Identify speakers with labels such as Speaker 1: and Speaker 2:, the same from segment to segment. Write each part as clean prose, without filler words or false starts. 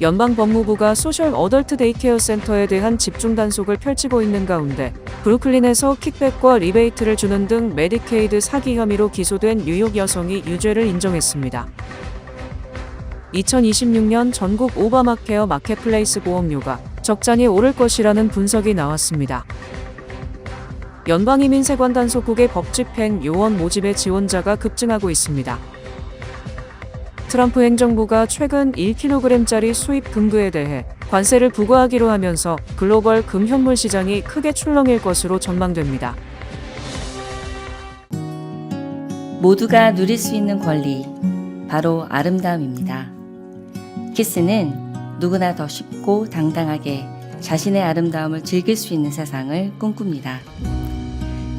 Speaker 1: 연방법무부가 소셜 어덜트 데이케어 센터에 대한 집중 단속을 펼치고 있는 가운데 브루클린에서 킥백과 리베이트를 주는 등 메디케이드 사기 혐의로 기소된 뉴욕 여성이 유죄를 인정했습니다. 2026년 전국 오바마케어 마켓플레이스 보험료가 적잖이 오를 것이라는 분석이 나왔습니다. 연방이민세관 단속국의 법집행 요원 모집의 지원자가 급증하고 있습니다. 트럼프 행정부가 최근 1kg짜리 수입 금괴에 대해 관세를 부과하기로 하면서 글로벌 금현물 시장이 크게 출렁일 것으로 전망됩니다.
Speaker 2: 모두가 누릴 수 있는 권리, 바로 아름다움입니다. 키스는 누구나 더 쉽고 당당하게 자신의 아름다움을 즐길 수 있는 세상을 꿈꿉니다.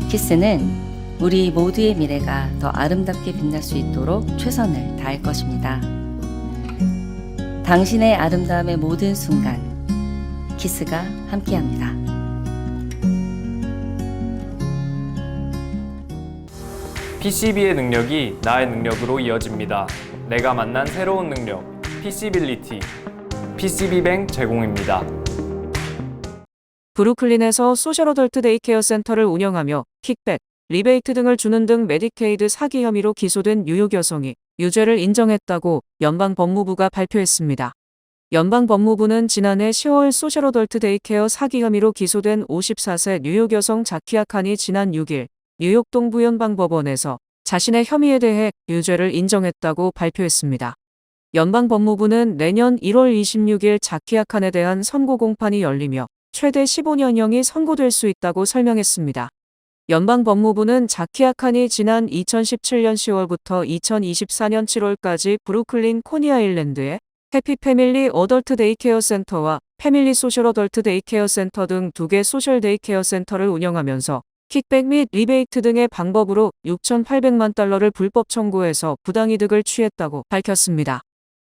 Speaker 2: 키스는 우리 모두의 미래가 더 아름답게 빛날 수 있도록 최선을 다할 것입니다. 당신의 아름다움의 모든 순간, 키스가 함께합니다.
Speaker 3: PCB의 능력이 나의 능력으로 이어집니다. 내가 만난 새로운 능력, PC빌리티, PCB뱅 제공입니다.
Speaker 1: 브루클린에서 소셜 어덜트 데이케어 센터를 운영하며 킥백, 리베이트 등을 주는 등 메디케이드 사기 혐의로 기소된 뉴욕 여성이 유죄를 인정했다고 연방법무부가 발표했습니다. 연방법무부는 지난해 10월 소셜 어덜트 데이케어 사기 혐의로 기소된 54세 뉴욕 여성 자키아 칸이 지난 6일 뉴욕 동부연방법원에서 자신의 혐의에 대해 유죄를 인정했다고 발표했습니다. 연방법무부는 내년 1월 26일 자키아 칸에 대한 선고 공판이 열리며 최대 15년형이 선고될 수 있다고 설명했습니다. 연방법무부는 자키아 칸이 지난 2017년 10월부터 2024년 7월까지 브루클린 코니아일랜드의 해피 패밀리 어덜트 데이케어 센터와 패밀리 소셜 어덜트 데이케어 센터 등 2개 소셜 데이케어 센터를 운영하면서 킥백 및 리베이트 등의 방법으로 6,800만 달러를 불법 청구해서 부당이득을 취했다고 밝혔습니다.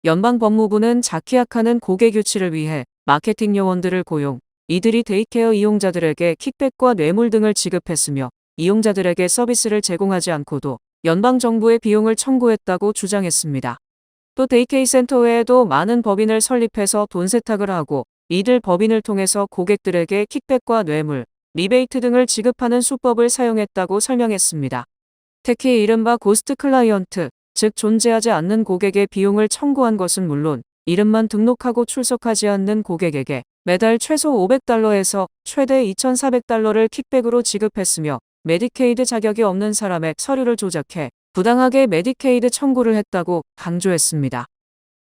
Speaker 1: 연방법무부는 자키아 칸은 고객 유치를 위해 마케팅 요원들을 고용, 이들이 데이케어 이용자들에게 킥백과 뇌물 등을 지급했으며 이용자들에게 서비스를 제공하지 않고도 연방정부의 비용을 청구했다고 주장했습니다. 또 데이케이 센터 외에도 많은 법인을 설립해서 돈 세탁을 하고 이들 법인을 통해서 고객들에게 킥백과 뇌물, 리베이트 등을 지급하는 수법을 사용했다고 설명했습니다. 특히 이른바 고스트 클라이언트, 즉 존재하지 않는 고객의 비용을 청구한 것은 물론 이름만 등록하고 출석하지 않는 고객에게 매달 최소 500달러에서 최대 2,400달러를 킥백으로 지급했으며 메디케이드 자격이 없는 사람의 서류를 조작해 부당하게 메디케이드 청구를 했다고 강조했습니다.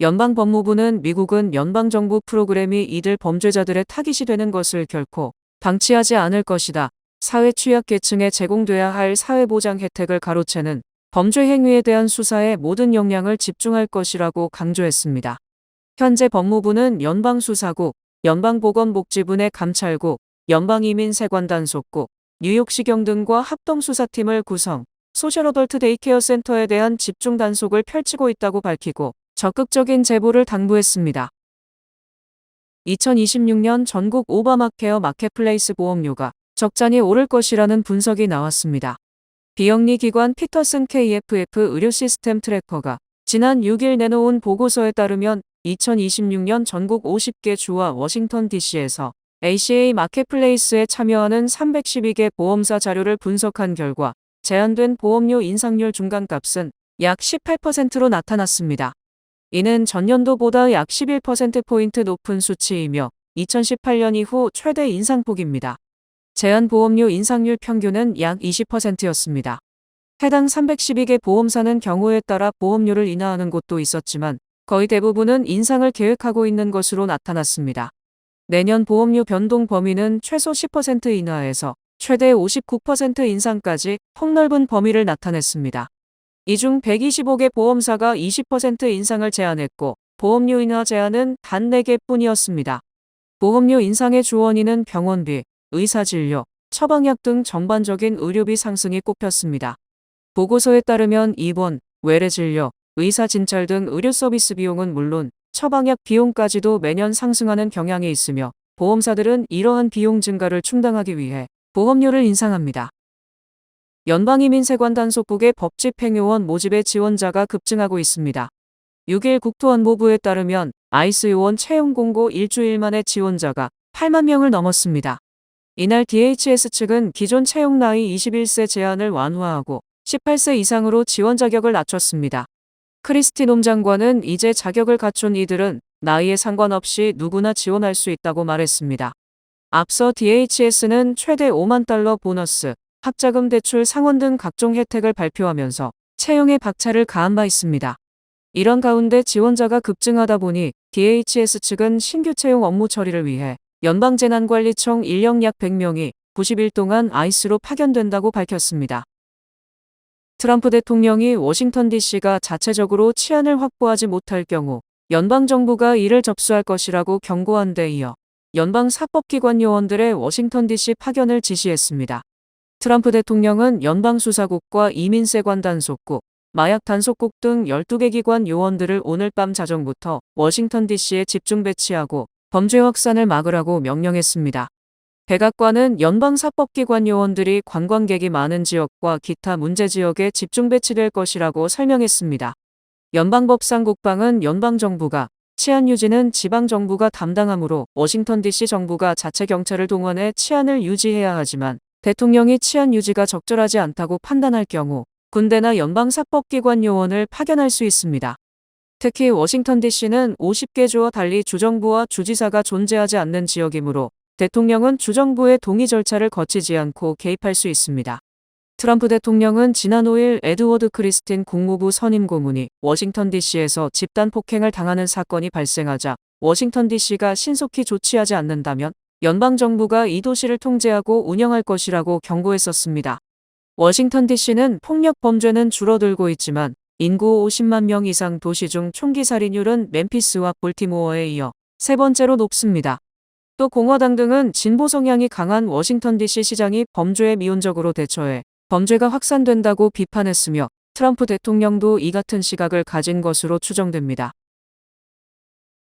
Speaker 1: 연방법무부는 미국은 연방정부 프로그램이 이들 범죄자들의 타깃이 되는 것을 결코 방치하지 않을 것이다. 사회 취약계층에 제공돼야 할 사회보장 혜택을 가로채는 범죄 행위에 대한 수사에 모든 역량을 집중할 것이라고 강조했습니다. 현재 법무부는 연방수사국, 연방보건복지부 내 감찰국, 연방이민세관단속국, 뉴욕시경 등과 합동수사팀을 구성, 소셜 어덜트 데이케어 센터에 대한 집중 단속을 펼치고 있다고 밝히고 적극적인 제보를 당부했습니다. 2026년 전국 오바마케어 마켓플레이스 보험료가 적잖이 오를 것이라는 분석이 나왔습니다. 비영리 기관 피터슨 KFF 의료 시스템 트래커가 지난 6일 내놓은 보고서에 따르면 2026년 전국 50개 주와 워싱턴 DC에서 ACA 마켓플레이스에 참여하는 312개 보험사 자료를 분석한 결과 제한된 보험료 인상률 중간값은 약 18%로 나타났습니다. 이는 전년도보다 약 11%포인트 높은 수치이며 2018년 이후 최대 인상폭입니다. 제한 보험료 인상률 평균은 약 20%였습니다. 해당 312개 보험사는 경우에 따라 보험료를 인하하는 곳도 있었지만 거의 대부분은 인상을 계획하고 있는 것으로 나타났습니다. 내년 보험료 변동 범위는 최소 10% 인하에서 최대 59% 인상까지 폭넓은 범위를 나타냈습니다. 이 중 125개 보험사가 20% 인상을 제안했고 보험료 인하 제한은 단 4개뿐이었습니다. 보험료 인상의 주 원인은 병원비, 의사진료, 처방약 등 전반적인 의료비 상승이 꼽혔습니다. 보고서에 따르면 입원, 외래진료, 의사진찰 등 의료 서비스 비용은 물론 처방약 비용까지도 매년 상승하는 경향이 있으며 보험사들은 이러한 비용 증가를 충당하기 위해 보험료를 인상합니다. 연방이민세관단속국의 법집행요원 모집의 지원자가 급증하고 있습니다. 6일 국토안보부에 따르면 아이스 요원 채용 공고 일주일 만에 지원자가 8만 명을 넘었습니다. 이날 DHS 측은 기존 채용 나이 21세 제한을 완화하고 18세 이상으로 지원 자격을 낮췄습니다. 크리스티 놈 장관은 이제 자격을 갖춘 이들은 나이에 상관없이 누구나 지원할 수 있다고 말했습니다. 앞서 DHS는 최대 5만 달러 보너스, 학자금 대출 상환 등 각종 혜택을 발표하면서 채용에 박차를 가한 바 있습니다. 이런 가운데 지원자가 급증하다 보니 DHS 측은 신규 채용 업무 처리를 위해 연방재난관리청 인력 약 100명이 90일 동안 아이스로 파견된다고 밝혔습니다. 트럼프 대통령이 워싱턴 DC가 자체적으로 치안을 확보하지 못할 경우 연방정부가 이를 접수할 것이라고 경고한 데 이어 연방 사법기관 요원들의 워싱턴 DC 파견을 지시했습니다. 트럼프 대통령은 연방수사국과 이민세관 단속국, 마약 단속국 등 12개 기관 요원들을 오늘 밤 자정부터 워싱턴 DC에 집중 배치하고 범죄 확산을 막으라고 명령했습니다. 백악관은 연방사법기관 요원들이 관광객이 많은 지역과 기타 문제 지역에 집중 배치될 것이라고 설명했습니다. 연방법상국방은 연방정부가, 치안 유지는 지방정부가 담당하므로 워싱턴 DC 정부가 자체 경찰을 동원해 치안을 유지해야 하지만 대통령이 치안 유지가 적절하지 않다고 판단할 경우 군대나 연방사법기관 요원을 파견할 수 있습니다. 특히 워싱턴 DC는 50개 주와 달리 주정부와 주지사가 존재하지 않는 지역이므로 대통령은 주정부의 동의 절차를 거치지 않고 개입할 수 있습니다. 트럼프 대통령은 지난 5일 에드워드 크리스틴 국무부 선임 고문이 워싱턴 DC에서 집단 폭행을 당하는 사건이 발생하자 워싱턴 DC가 신속히 조치하지 않는다면 연방정부가 이 도시를 통제하고 운영할 것이라고 경고했었습니다. 워싱턴 DC는 폭력 범죄는 줄어들고 있지만 인구 50만 명 이상 도시 중 총기 살인율은 멤피스와 볼티모어에 이어 세 번째로 높습니다. 또 공화당 등은 진보 성향이 강한 워싱턴 DC 시장이 범죄에 미온적으로 대처해 범죄가 확산된다고 비판했으며 트럼프 대통령도 이 같은 시각을 가진 것으로 추정됩니다.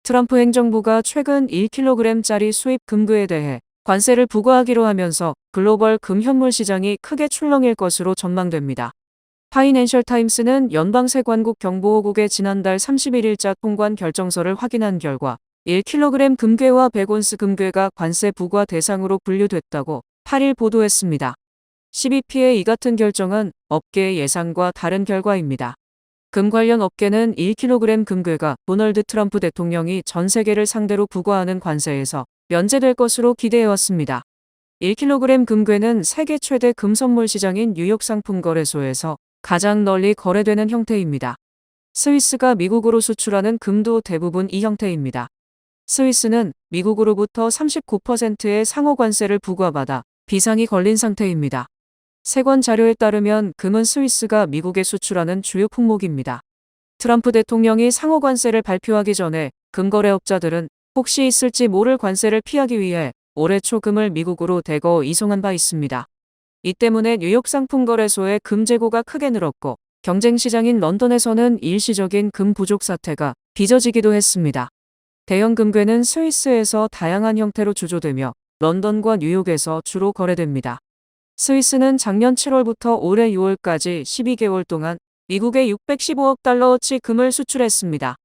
Speaker 1: 트럼프 행정부가 최근 1kg짜리 수입 금괴에 대해 관세를 부과하기로 하면서 글로벌 금현물 시장이 크게 출렁일 것으로 전망됩니다. 파이낸셜 타임스는 연방세관국 경보국의 지난달 31일자 통관 결정서를 확인한 결과 1kg 금괴와 100온스 금괴가 관세 부과 대상으로 분류됐다고 8일 보도했습니다. CBP의 이 같은 결정은 업계의 예상과 다른 결과입니다. 금 관련 업계는 1kg 금괴가 도널드 트럼프 대통령이 전 세계를 상대로 부과하는 관세에서 면제될 것으로 기대해왔습니다. 1kg 금괴는 세계 최대 금 선물 시장인 뉴욕 상품거래소에서 가장 널리 거래되는 형태입니다. 스위스가 미국으로 수출하는 금도 대부분 이 형태입니다. 스위스는 미국으로부터 39%의 상호관세를 부과받아 비상이 걸린 상태입니다. 세관 자료에 따르면 금은 스위스가 미국에 수출하는 주요 품목입니다. 트럼프 대통령이 상호관세를 발표하기 전에 금거래업자들은 혹시 있을지 모를 관세를 피하기 위해 올해 초 금을 미국으로 대거 이송한 바 있습니다. 이 때문에 뉴욕 상품거래소의 금 재고가 크게 늘었고 경쟁시장인 런던에서는 일시적인 금 부족 사태가 빚어지기도 했습니다. 대형 금괴는 스위스에서 다양한 형태로 주조되며 런던과 뉴욕에서 주로 거래됩니다. 스위스는 작년 7월부터 올해 6월까지 12개월 동안 미국에 615억 달러어치 금을 수출했습니다.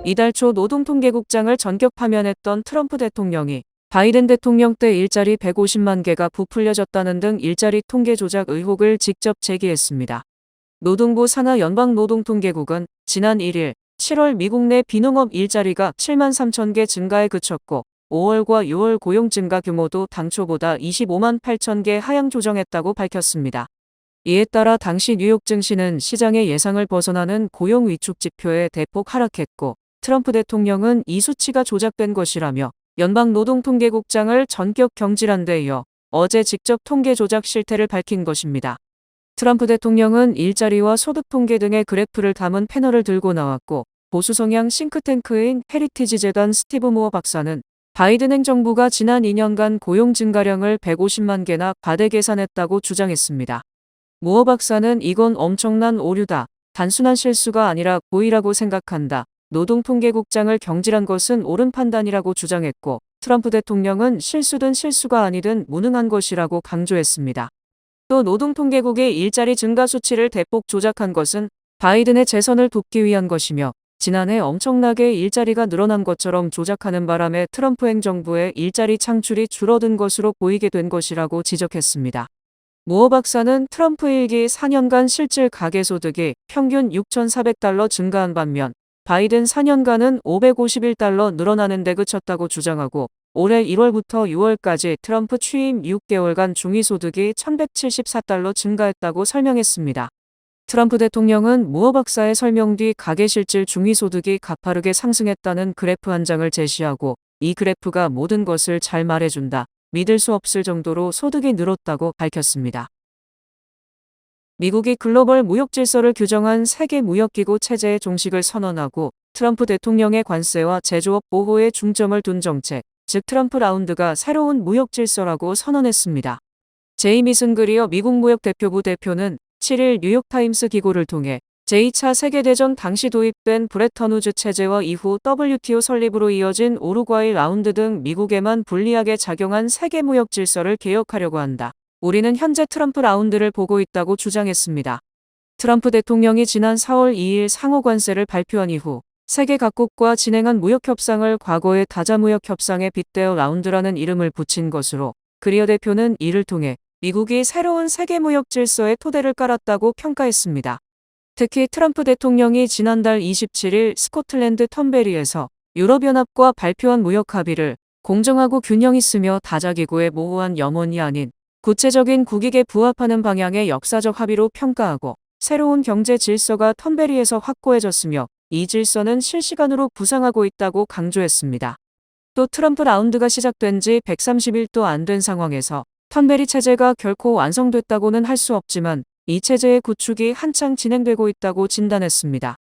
Speaker 1: 이달 초 노동통계국장을 전격 파면했던 트럼프 대통령이 바이든 대통령 때 일자리 150만 개가 부풀려졌다는 등 일자리 통계 조작 의혹을 직접 제기했습니다. 노동부 산하 연방노동통계국은 지난 1일 7월 미국 내 비농업 일자리가 7만 3천 개 증가에 그쳤고 5월과 6월 고용 증가 규모도 당초보다 25만 8천 개 하향 조정했다고 밝혔습니다. 이에 따라 당시 뉴욕 증시는 시장의 예상을 벗어나는 고용 위축 지표에 대폭 하락했고 트럼프 대통령은 이 수치가 조작된 것이라며 연방노동통계국장을 전격 경질한 데 이어 어제 직접 통계 조작 실태를 밝힌 것입니다. 트럼프 대통령은 일자리와 소득 통계 등의 그래프를 담은 패널을 들고 나왔고 보수 성향 싱크탱크인 헤리티지 재단 스티브 무어 박사는 바이든 행정부가 지난 2년간 고용 증가량을 150만 개나 과대 계산했다고 주장했습니다. 무어 박사는 이건 엄청난 오류다. 단순한 실수가 아니라 고의라고 생각한다. 노동통계국장을 경질한 것은 옳은 판단이라고 주장했고 트럼프 대통령은 실수든 실수가 아니든 무능한 것이라고 강조했습니다. 또 노동통계국의 일자리 증가 수치를 대폭 조작한 것은 바이든의 재선을 돕기 위한 것이며 지난해 엄청나게 일자리가 늘어난 것처럼 조작하는 바람에 트럼프 행정부의 일자리 창출이 줄어든 것으로 보이게 된 것이라고 지적했습니다. 무어 박사는 트럼프 일기 4년간 실질 가계소득이 평균 6,400달러 증가한 반면 바이든 4년간은 551달러 늘어나는 데 그쳤다고 주장하고 올해 1월부터 6월까지 트럼프 취임 6개월간 중위소득이 1,174달러 증가했다고 설명했습니다. 트럼프 대통령은 무어 박사의 설명 뒤 가계실질 중위소득이 가파르게 상승했다는 그래프 한 장을 제시하고 이 그래프가 모든 것을 잘 말해준다. 믿을 수 없을 정도로 소득이 늘었다고 밝혔습니다. 미국이 글로벌 무역 질서를 규정한 세계무역기구 체제의 종식을 선언하고 트럼프 대통령의 관세와 제조업 보호에 중점을 둔 정책, 즉 트럼프 라운드가 새로운 무역 질서라고 선언했습니다. 제이미 승그리어 미국 무역대표부 대표는 7일 뉴욕타임스 기고를 통해 제2차 세계대전 당시 도입된 브레턴 우즈 체제와 이후 WTO 설립으로 이어진 우루과이 라운드 등 미국에만 불리하게 작용한 세계무역 질서를 개혁하려고 한다. 우리는 현재 트럼프 라운드를 보고 있다고 주장했습니다. 트럼프 대통령이 지난 4월 2일 상호관세를 발표한 이후 세계 각국과 진행한 무역협상을 과거의 다자무역협상에 빗대어 라운드라는 이름을 붙인 것으로 그리어 대표는 이를 통해 미국이 새로운 세계무역 질서의 토대를 깔았다고 평가했습니다. 특히 트럼프 대통령이 지난달 27일 스코틀랜드 턴베리에서 유럽연합과 발표한 무역 합의를 공정하고 균형 있으며 다자기구의 모호한 염원이 아닌 구체적인 국익에 부합하는 방향의 역사적 합의로 평가하고 새로운 경제 질서가 턴베리에서 확고해졌으며 이 질서는 실시간으로 부상하고 있다고 강조했습니다. 또 트럼프 라운드가 시작된 지 130일도 안 된 상황에서 턴베리 체제가 결코 완성됐다고는 할 수 없지만 이 체제의 구축이 한창 진행되고 있다고 진단했습니다.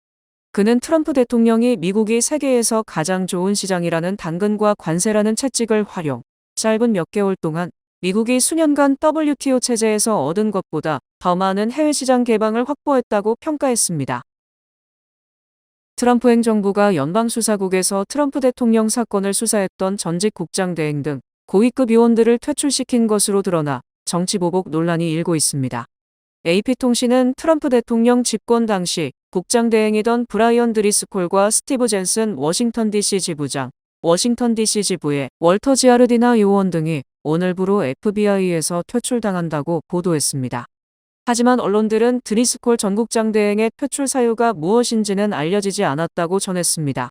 Speaker 1: 그는 트럼프 대통령이 미국이 세계에서 가장 좋은 시장이라는 당근과 관세라는 채찍을 활용, 짧은 몇 개월 동안 미국이 수년간 WTO 체제에서 얻은 것보다 더 많은 해외 시장 개방을 확보했다고 평가했습니다. 트럼프 행정부가 연방수사국에서 트럼프 대통령 사건을 수사했던 전직 국장 대행 등 고위급 요원들을 퇴출시킨 것으로 드러나 정치보복 논란이 일고 있습니다. AP통신은 트럼프 대통령 집권 당시 국장 대행이던 브라이언 드리스콜과 스티브 젠슨 워싱턴 DC 지부장, 워싱턴 DC 지부의 월터 지아르디나 요원 등이 오늘부로 FBI에서 퇴출당한다고 보도했습니다. 하지만 언론들은 드리스콜 전 국장 대행의 퇴출 사유가 무엇인지는 알려지지 않았다고 전했습니다.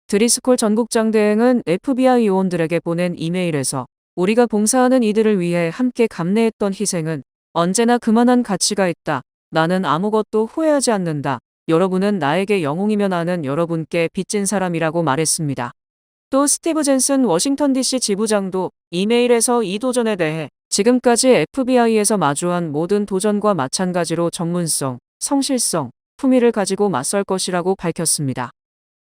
Speaker 1: 드리스콜 전 국장 대행은 FBI 요원들에게 보낸 이메일에서 우리가 봉사하는 이들을 위해 함께 감내했던 희생은 언제나 그만한 가치가 있다. 나는 아무것도 후회하지 않는다. 여러분은 나에게 영웅이며 나는 여러분께 빚진 사람이라고 말했습니다. 또 스티브 젠슨 워싱턴 DC 지부장도 이메일에서 이 도전에 대해 지금까지 FBI에서 마주한 모든 도전과 마찬가지로 전문성, 성실성, 품위를 가지고 맞설 것이라고 밝혔습니다.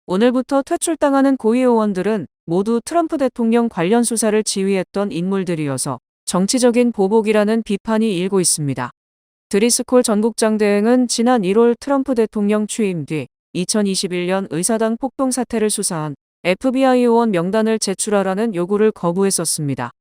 Speaker 1: 오늘부터 퇴출당하는 고위 요원들은 모두 트럼프 대통령 관련 수사를 지휘했던 인물들이어서 정치적인 보복이라는 비판이 일고 있습니다. 드리스콜 전 국장 대행은 지난 1월 트럼프 대통령 취임 뒤 2021년 의사당 폭동 사태를 수사한 FBI 요원 명단을 제출하라는 요구를 거부했었습니다.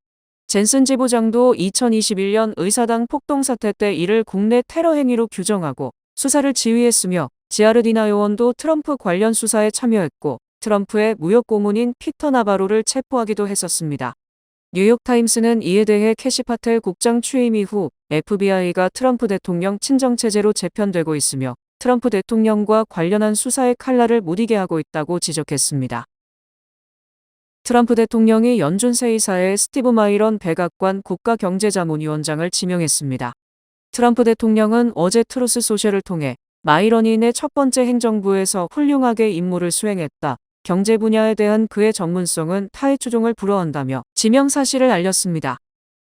Speaker 1: 젠슨 지부장도 2021년 의사당 폭동 사태 때 이를 국내 테러 행위로 규정하고 수사를 지휘했으며 지아르디나 요원도 트럼프 관련 수사에 참여했고 트럼프의 무역 고문인 피터 나바로를 체포하기도 했었습니다. 뉴욕타임스는 이에 대해 캐시 파텔 국장 취임 이후 FBI가 트럼프 대통령 친정체제로 재편되고 있으며 트럼프 대통령과 관련한 수사의 칼날을 무디게 하고 있다고 지적했습니다. 트럼프 대통령이 연준 세이사의 스티브 마이런 백악관 국가경제자문위원장을 지명했습니다. 트럼프 대통령은 어제 트루스 소셜을 통해 마이런이 내 첫 번째 행정부에서 훌륭하게 임무를 수행했다. 경제 분야에 대한 그의 전문성은 타의 추종을 불허한다며 지명 사실을 알렸습니다.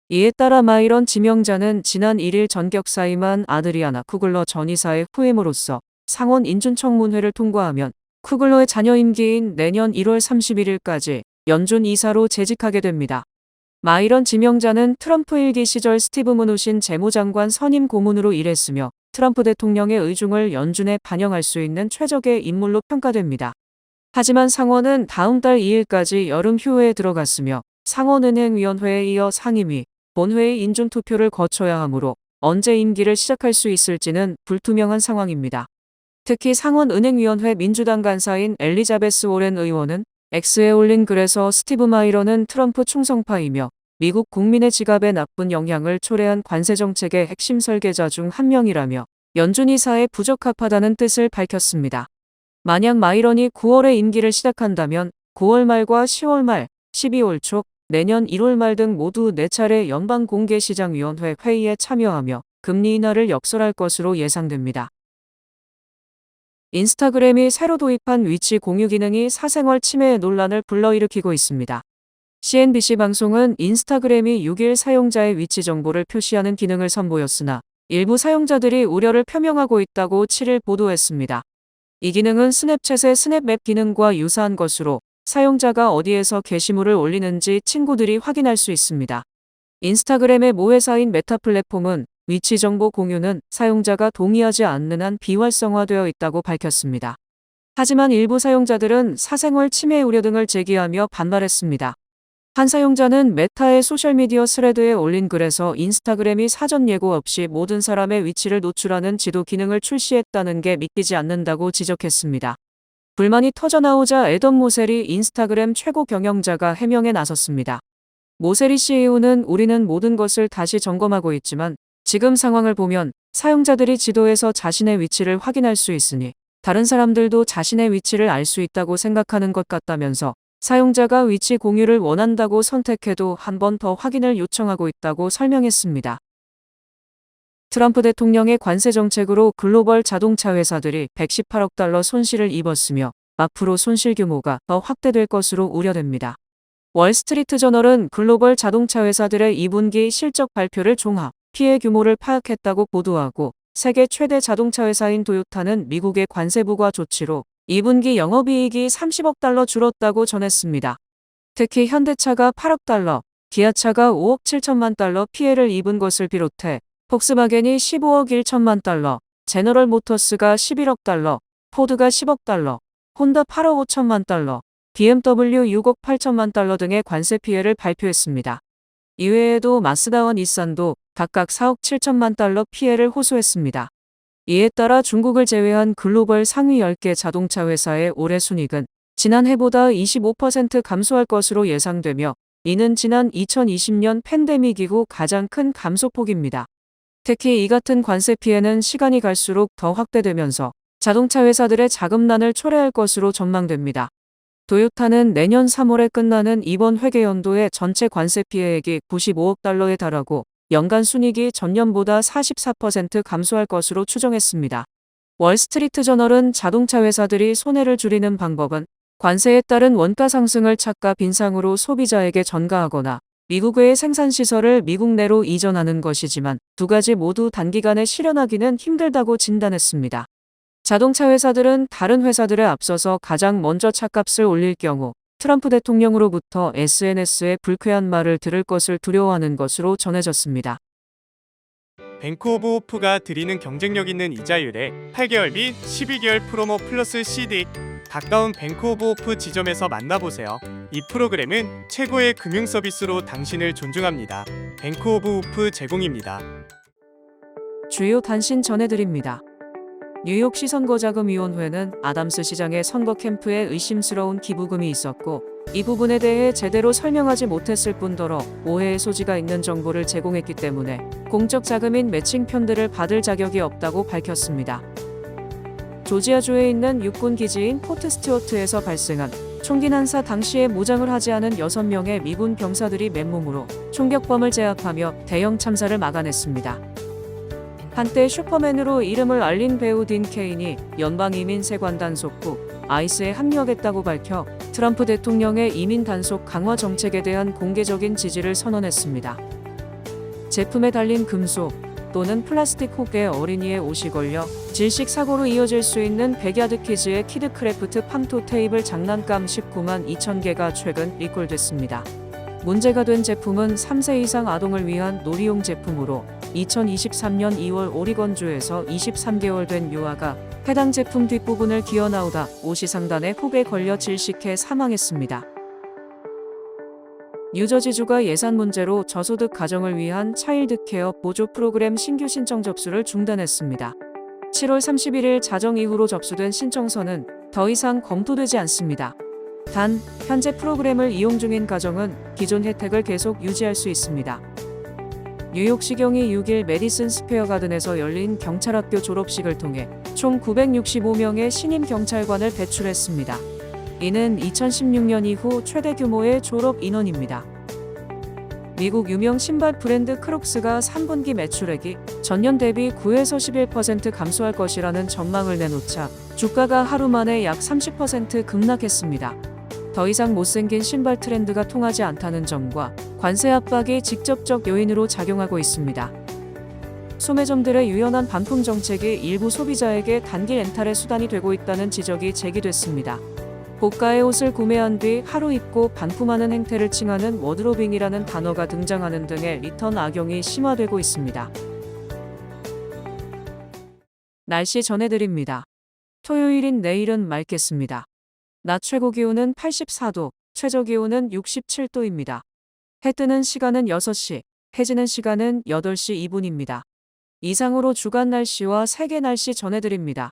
Speaker 1: 이에 따라 마이런 지명자는 지난 1일 전격사임한 아드리아나 쿠글러 전 이사의 후임으로서 상원 인준청문회를 통과하면 쿠글러의 자녀 임기인 내년 1월 31일까지 연준 이사로 재직하게 됩니다. 마이런 지명자는 트럼프 일기 시절 스티브 무누신 재무장관 선임 고문으로 일했으며 트럼프 대통령의 의중을 연준에 반영할 수 있는 최적의 인물로 평가됩니다. 하지만 상원은 다음 달 2일까지 여름 휴회에 들어갔으며 상원은행위원회에 이어 상임위, 본회의 인준투표를 거쳐야 하므로 언제 임기를 시작할 수 있을지는 불투명한 상황입니다. 특히 상원은행위원회 민주당 간사인 엘리자베스 워렌 의원은 X에 올린 글에서 스티브 마이러는 트럼프 충성파이며 미국 국민의 지갑에 나쁜 영향을 초래한 관세 정책의 핵심 설계자 중 한 명이라며 연준 이사에 부적합하다는 뜻을 밝혔습니다. 만약 마이런이 9월에 임기를 시작한다면 9월 말과 10월 말, 12월 초, 내년 1월 말 등 모두 4차례 연방공개시장위원회 회의에 참여하며 금리 인하를 역설할 것으로 예상됩니다. 인스타그램이 새로 도입한 위치 공유 기능이 사생활 침해의 논란을 불러일으키고 있습니다. CNBC 방송은 인스타그램이 6일 사용자의 위치 정보를 표시하는 기능을 선보였으나 일부 사용자들이 우려를 표명하고 있다고 7일 보도했습니다. 이 기능은 스냅챗의 스냅맵 기능과 유사한 것으로 사용자가 어디에서 게시물을 올리는지 친구들이 확인할 수 있습니다. 인스타그램의 모회사인 메타 플랫폼은 위치 정보 공유는 사용자가 동의하지 않는 한 비활성화되어 있다고 밝혔습니다. 하지만 일부 사용자들은 사생활 침해 우려 등을 제기하며 반발했습니다. 한 사용자는 메타의 소셜미디어 스레드에 올린 글에서 인스타그램이 사전 예고 없이 모든 사람의 위치를 노출하는 지도 기능을 출시했다는 게 믿기지 않는다고 지적했습니다. 불만이 터져나오자 애덤 모세리 인스타그램 최고 경영자가 해명에 나섰습니다. 모세리 CEO는 우리는 모든 것을 다시 점검하고 있지만 지금 상황을 보면 사용자들이 지도에서 자신의 위치를 확인할 수 있으니 다른 사람들도 자신의 위치를 알 수 있다고 생각하는 것 같다면서 사용자가 위치 공유를 원한다고 선택해도 한 번 더 확인을 요청하고 있다고 설명했습니다. 트럼프 대통령의 관세 정책으로 글로벌 자동차 회사들이 118억 달러 손실을 입었으며 앞으로 손실 규모가 더 확대될 것으로 우려됩니다. 월스트리트 저널은 글로벌 자동차 회사들의 2분기 실적 발표를 종합 피해 규모를 파악했다고 보도하고 세계 최대 자동차 회사인 도요타는 미국의 관세 부과 조치로 2분기 영업이익이 30억 달러 줄었다고 전했습니다. 특히 현대차가 8억 달러, 기아차가 5억 7천만 달러 피해를 입은 것을 비롯해 폭스바겐이 15억 1천만 달러, 제너럴 모터스가 11억 달러, 포드가 10억 달러, 혼다 8억 5천만 달러, BMW 6억 8천만 달러 등의 관세 피해를 발표했습니다. 이외에도 마쓰다와 닛산도 각각 4억 7천만 달러 피해를 호소했습니다. 이에 따라 중국을 제외한 글로벌 상위 10개 자동차 회사의 올해 순이익은 지난해보다 25% 감소할 것으로 예상되며 이는 지난 2020년 팬데믹 이후 가장 큰 감소폭입니다. 특히 이 같은 관세 피해는 시간이 갈수록 더 확대되면서 자동차 회사들의 자금난을 초래할 것으로 전망됩니다. 도요타는 내년 3월에 끝나는 이번 회계연도의 전체 관세 피해액이 95억 달러에 달하고 연간 순이익이 전년보다 44% 감소할 것으로 추정했습니다. 월스트리트 저널은 자동차 회사들이 손해를 줄이는 방법은 관세에 따른 원가 상승을 착각 인상으로 소비자에게 전가하거나 미국 외의 생산시설을 미국 내로 이전하는 것이지만 두 가지 모두 단기간에 실현하기는 힘들다고 진단했습니다. 자동차 회사들은 다른 회사들에 앞서서 가장 먼저 차값을 올릴 경우 트럼프 대통령으로부터 SNS에 불쾌한 말을 들을 것을 두려워하는 것으로 전해졌습니다.
Speaker 4: 뱅크 오브 호프가 드리는 경쟁력 있는 이자율에 8개월 및 12개월 프로모 플러스 CD 가까운 뱅크 오브 호프 지점에서 만나보세요. 이 프로그램은 최고의 금융 서비스로 당신을 존중합니다. 뱅크 오브 호프 제공입니다.
Speaker 1: 주요 단신 전해드립니다. 뉴욕시 선거자금위원회는 아담스 시장의 선거 캠프에 의심스러운 기부금이 있었고 이 부분에 대해 제대로 설명하지 못했을 뿐더러 오해의 소지가 있는 정보를 제공했기 때문에 공적 자금인 매칭 편들을 받을 자격이 없다고 밝혔습니다. 조지아주에 있는 육군 기지인 포트 스튜어트에서 발생한 총기 난사 당시에 무장을 하지 않은 6명의 미군 병사들이 맨몸으로 총격범을 제압하며 대형 참사를 막아냈습니다. 한때 슈퍼맨으로 이름을 알린 배우 딘 케인이 연방이민세관 단속부 ICE에 합류하겠다고 밝혀 트럼프 대통령의 이민 단속 강화 정책에 대한 공개적인 지지를 선언했습니다. 제품에 달린 금속 또는 플라스틱 혹에 어린이의 옷이 걸려 질식 사고로 이어질 수 있는 백야드 키즈의 키드크래프트 팜토 테이블 장난감 19만 2천 개가 최근 리콜됐습니다. 문제가 된 제품은 3세 이상 아동을 위한 놀이용 제품으로 2023년 2월 오리건주에서 23개월 된 유아가 해당 제품 뒷부분을 기어나오다 옷이 상단에 혹에 걸려 질식해 사망했습니다. 뉴저지주가 예산 문제로 저소득 가정을 위한 차일드 케어 보조 프로그램 신규 신청 접수를 중단했습니다. 7월 31일 자정 이후로 접수된 신청서는 더 이상 검토되지 않습니다. 단, 현재 프로그램을 이용 중인 가정은 기존 혜택을 계속 유지할 수 있습니다. 뉴욕시경이 6일 메디슨 스퀘어 가든에서 열린 경찰학교 졸업식을 통해 총 965명의 신임 경찰관을 배출했습니다. 이는 2016년 이후 최대 규모의 졸업 인원입니다. 미국 유명 신발 브랜드 크록스가 3분기 매출액이 전년 대비 9에서 11% 감소할 것이라는 전망을 내놓자 주가가 하루 만에 약 30% 급락했습니다. 더 이상 못생긴 신발 트렌드가 통하지 않다는 점과 관세 압박이 직접적 요인으로 작용하고 있습니다. 소매점들의 유연한 반품 정책이 일부 소비자에게 단기 렌탈의 수단이 되고 있다는 지적이 제기됐습니다. 고가의 옷을 구매한 뒤 하루 입고 반품하는 행태를 칭하는 워드로빙이라는 단어가 등장하는 등의 리턴 악용이 심화되고 있습니다. 날씨 전해드립니다. 토요일인 내일은 맑겠습니다. 낮 최고 기온은 84도, 최저 기온은 67도입니다. 해 뜨는 시간은 6시, 해 지는 시간은 8시 2분입니다. 이상으로 주간 날씨와 세계 날씨 전해드립니다.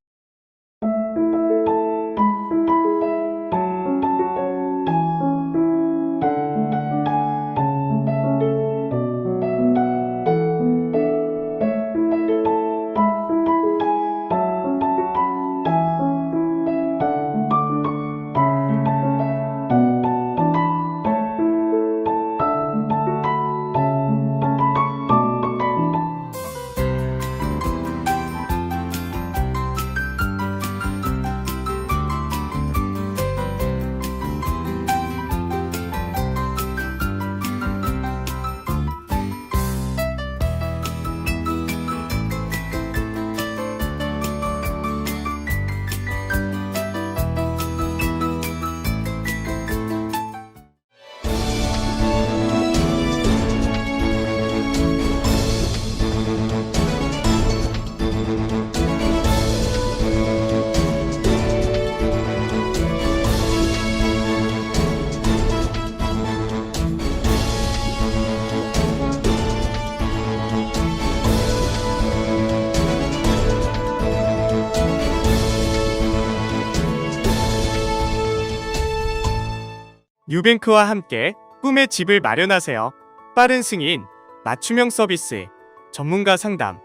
Speaker 4: 뉴뱅크와 함께 꿈의 집을 마련하세요. 빠른 승인, 맞춤형 서비스, 전문가 상담,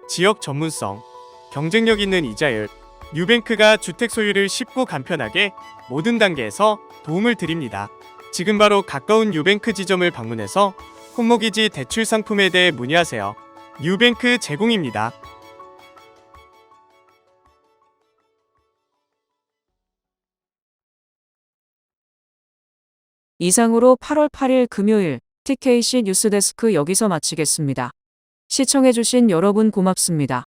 Speaker 4: 지역 전문성, 경쟁력 있는 이자율. 뉴뱅크가 주택 소유를 쉽고 간편하게 모든 단계에서 도움을 드립니다. 지금 바로 가까운 뉴뱅크 지점을 방문해서 홈모기지 대출 상품에 대해 문의하세요. 뉴뱅크 제공입니다.
Speaker 1: 이상으로 8월 8일 금요일 TKC 뉴스데스크 여기서 마치겠습니다. 시청해주신 여러분 고맙습니다.